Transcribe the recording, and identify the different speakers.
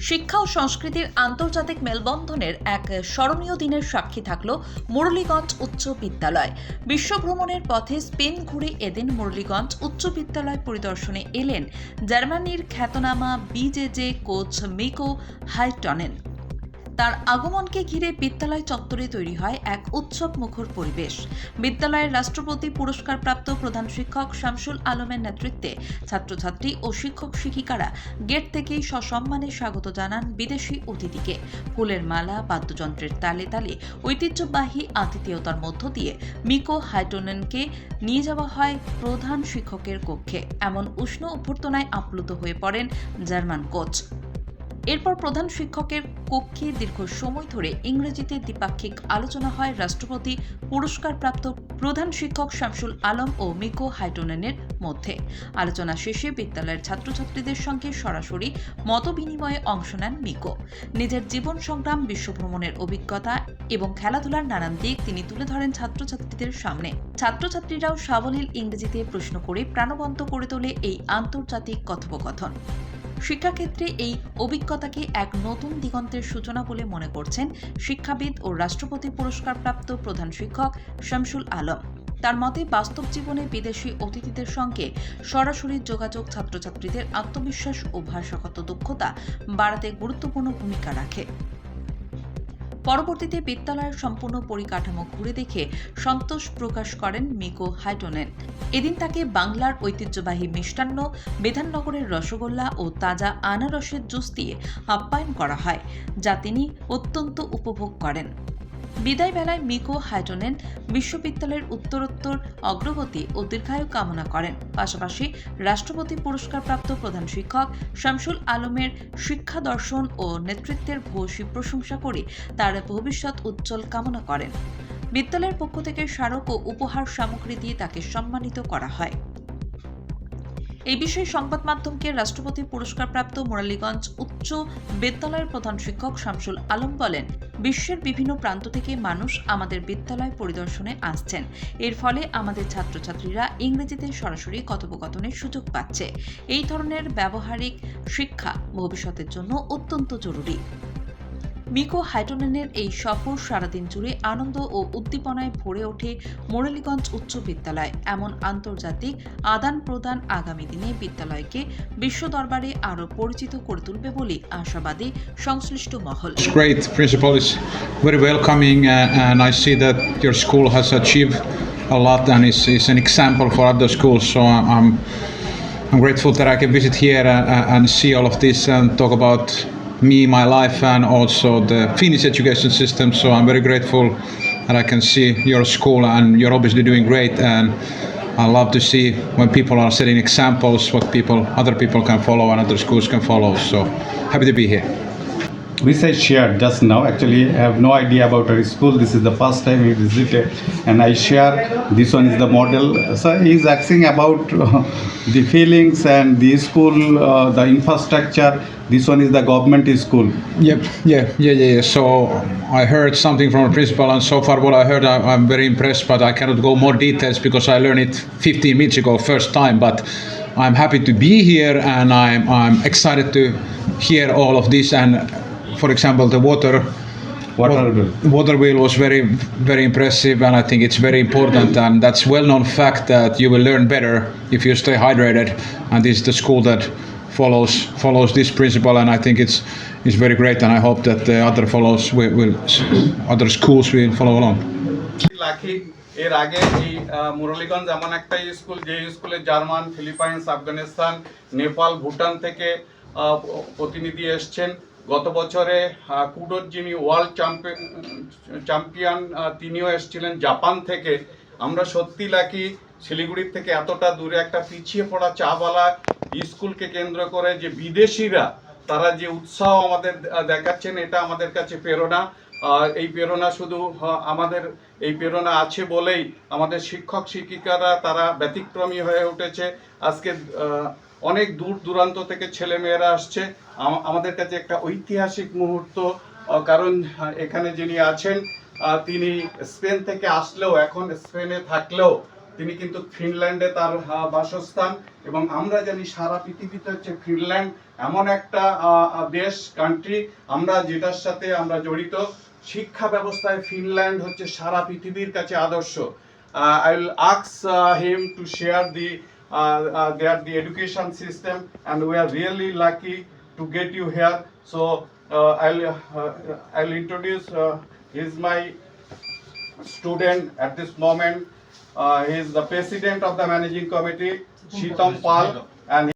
Speaker 1: শিক্ষা ও সংস্কৃতির আন্তর্জাতিক মেলবন্ধনের এক স্মরণীয় দিনের সাক্ষী থাকল মুরলীগঞ্জ উচ্চ বিদ্যালয়। বিশ্বভ্রমণের পথে স্পেন ঘুরে এদিন মুরলীগঞ্জ উচ্চ বিদ্যালয় পরিদর্শনে এলেন জার্মানির খ্যাতনামা বিজেজে কোচ মিকো হাইটনেন। তার আগমনকে ঘিরে বিদ্যালয় চত্বরে তৈরি হয় এক উৎসব মুখর পরিবেশ। বিদ্যালয়ের রাষ্ট্রপতি পুরস্কারপ্রাপ্ত প্রধান শিক্ষক শামসুল আলমের নেতৃত্বে ছাত্রছাত্রী ও শিক্ষক শিক্ষিকারা গেট থেকেই সসম্মানে স্বাগত জানান বিদেশি অতিথিকে। ফুলের মালা, বাদ্যযন্ত্রের তালে তালে ঐতিহ্যবাহী আতিথেয়তার মধ্য দিয়ে মিকো হাইটনেনকে নিয়ে যাওয়া হয় প্রধান শিক্ষকের কক্ষে। এমন উষ্ণ অভ্যর্থনায় আপ্লুত হয়ে পড়েন জার্মান কোচ। এরপর প্রধান শিক্ষকের কক্ষে দীর্ঘ সময় ধরে ইংরেজিতে দ্বিপাক্ষিক আলোচনা হয় রাষ্ট্রপতি পুরস্কারপ্রাপ্ত প্রধান শিক্ষক শামসুল আলম ও মিকো হাইটনেনের মধ্যে। আলোচনা শেষে বিদ্যালয়ের ছাত্রছাত্রীদের সঙ্গে সরাসরি মতবিনিময়ে অংশ নেন মিকো। নিজের জীবন সংগ্রাম, বিশ্বভ্রমণের অভিজ্ঞতা এবং খেলাধুলার নানান দিক তিনি তুলে ধরেন ছাত্রছাত্রীদের সামনে। ছাত্রছাত্রীরাও সাবলীল ইংরেজিতে প্রশ্ন করে প্রাণবন্ত করে তোলে এই আন্তর্জাতিক কথোপকথন। শিক্ষাক্ষেত্রে এই অভিজ্ঞতাকে এক নতুন দিগন্তের সূচনা বলে মনে করছেন শিক্ষাবিদ ও রাষ্ট্রপতি পুরস্কারপ্রাপ্ত প্রধান শিক্ষক শামসুল আলম। তার মতে, বাস্তব জীবনে বিদেশি অতিথিদের সঙ্গে সরাসরি যোগাযোগ ছাত্রছাত্রীদের আত্মবিশ্বাস ও ভাষাগত দক্ষতা বাড়াতে গুরুত্বপূর্ণ ভূমিকা রাখে। পরবর্তীতে বিদ্যালয়ের সম্পূর্ণ পরিকাঠামো ঘুরে দেখে সন্তোষ প্রকাশ করেন মিকো হাইটনেন। এদিন তাকে বাংলার ঐতিহ্যবাহী মিষ্টান্ন, বিধাননগরের রসগোল্লা ও তাজা আনারসের জুস দিয়ে আপ্যায়ন করা হয়, যা তিনি অত্যন্ত উপভোগ করেন। বিদায় বেলায় মিকো হাইটনেন বিশ্ববিদ্যালয়ের উত্তরোত্তর অগ্রগতি ও দীর্ঘায়ু কামনা করেন। পাশাপাশি রাষ্ট্রপতি পুরস্কারপ্রাপ্ত প্রধান শিক্ষক শামসুল আলমের শিক্ষা দর্শন ও নেতৃত্বের ভূয়সী প্রশংসা করে তার ভবিষ্যৎ উজ্জ্বল কামনা করেন। বিদ্যালয়ের পক্ষ থেকে স্মারক ও উপহার সামগ্রী দিয়ে তাকে সম্মানিত করা হয়। এই বিষয়ে সংবাদ মাধ্যমকে রাষ্ট্রপতি পুরস্কারপ্রাপ্ত মুরলীগঞ্জ উচ্চ বিদ্যালয়ের প্রধান শিক্ষক শামসুল আলম বলেন, বিশ্বের বিভিন্ন প্রান্ত থেকে মানুষ আমাদের বিদ্যালয় পরিদর্শনে আসছেন। এর ফলে আমাদের ছাত্রছাত্রীরা ইংরেজিতে সরাসরি কথোপকথনের সুযোগ পাচ্ছে। এই ধরনের ব্যবহারিক শিক্ষা ভবিষ্যতের জন্য অত্যন্ত জরুরি। মিকো হাইটনেনের এই সফর সারাদিন জুড়ে আনন্দ ও উদ্দীপনায় ভরে ওঠে মুরলীগঞ্জ উচ্চ বিদ্যালয়। এমন আন্তর্জাতিক আদান প্রদান আগামী দিনে বিদ্যালয়কে বিশ্ব দরবারে আরও পরিচিত করে তুলবে বলে আশাবাদী সংশ্লিষ্ট মহল।
Speaker 2: Great, principal is very welcoming, and I see that your school has achieved a lot and is an example for other schools. So I'm grateful that I can visit here and see all of this and talk about me, my life, and also the Finnish education system. So I'm very grateful that I can see your school, and you're obviously doing great. And I love to see when people are setting examples, what other people can follow and other schools can follow. So happy to be here.
Speaker 3: Which I shared just now. Actually, I have no idea about our school. This is the first time we visited, and I share this one is the model. So he's asking about the feelings and the school, the infrastructure. This one is the government school.
Speaker 2: Yeah. So I heard something from the principal, and so far what I heard, I'm very impressed, but I cannot go more details because I learned it 15 minutes ago, first time. But I'm happy to be here, and I'm excited to hear all of this. And for example, the water wheel was very, very impressive, and I think it's very important, and that's well-known fact that you will learn better if you stay hydrated. And this is the school that follows this principle, and I think it's very great, and I hope that the other other schools will follow along.
Speaker 4: এর আগে এই মুরলীগঞ্জ এমন একটা school, যে স্কুলে German, Philippines, Afghanistan, Nepal, Bhutan থেকে প্রতিনিধি এসছেন। গত বছরে কুডোর যিনি ওয়ার্ল্ড চ্যাম্পিয়ন তিনিও এসেছিলেন জাপান থেকে। আমরা সত্যি লাকি শিলিগুড়ির থেকে এতটা দূরে একটা পিছিয়ে পড়া চাওয়ালা স্কুলকে কেন্দ্র করে যে বিদেশিরা তারা যে উৎসাহ আমাদের দেখাচ্ছেন, এটা আমাদের কাছে প্রেরণা। এই প্রেরণা শুধু আমাদের এই প্রেরণা আছে বলেই আমাদের শিক্ষক শিক্ষিকারা তারা ব্যতিক্রমী হয়ে উঠেছে। আজকে অনেক দূর দূরান্ত থেকে ছেলে মেয়েরা আসছে। আমাদের কাছে একটা ঐতিহাসিক মুহূর্ত, কারণ এখানে যিনি আছেন তিনি স্পেন থেকে আসলেও, এখন স্পেনে থাকলেও তিনি কিন্তু ফিনল্যান্ডে তার বাসস্থান, এবং আমরা জানি সারা পৃথিবীতে হচ্ছে ফিনল্যান্ড এমন একটা দেশ, কান্ট্রি, আমরা যেটার সাথে আমরা জড়িত। শিক্ষা ব্যবস্থায় ফিনল্যান্ড হচ্ছে সারা পৃথিবীর কাছে আদর্শ। I will ask him to share the education system, and we are really lucky to get you here. So I'll introduce. He is my student at this moment. He is the president of the managing committee, Shitam Pal, and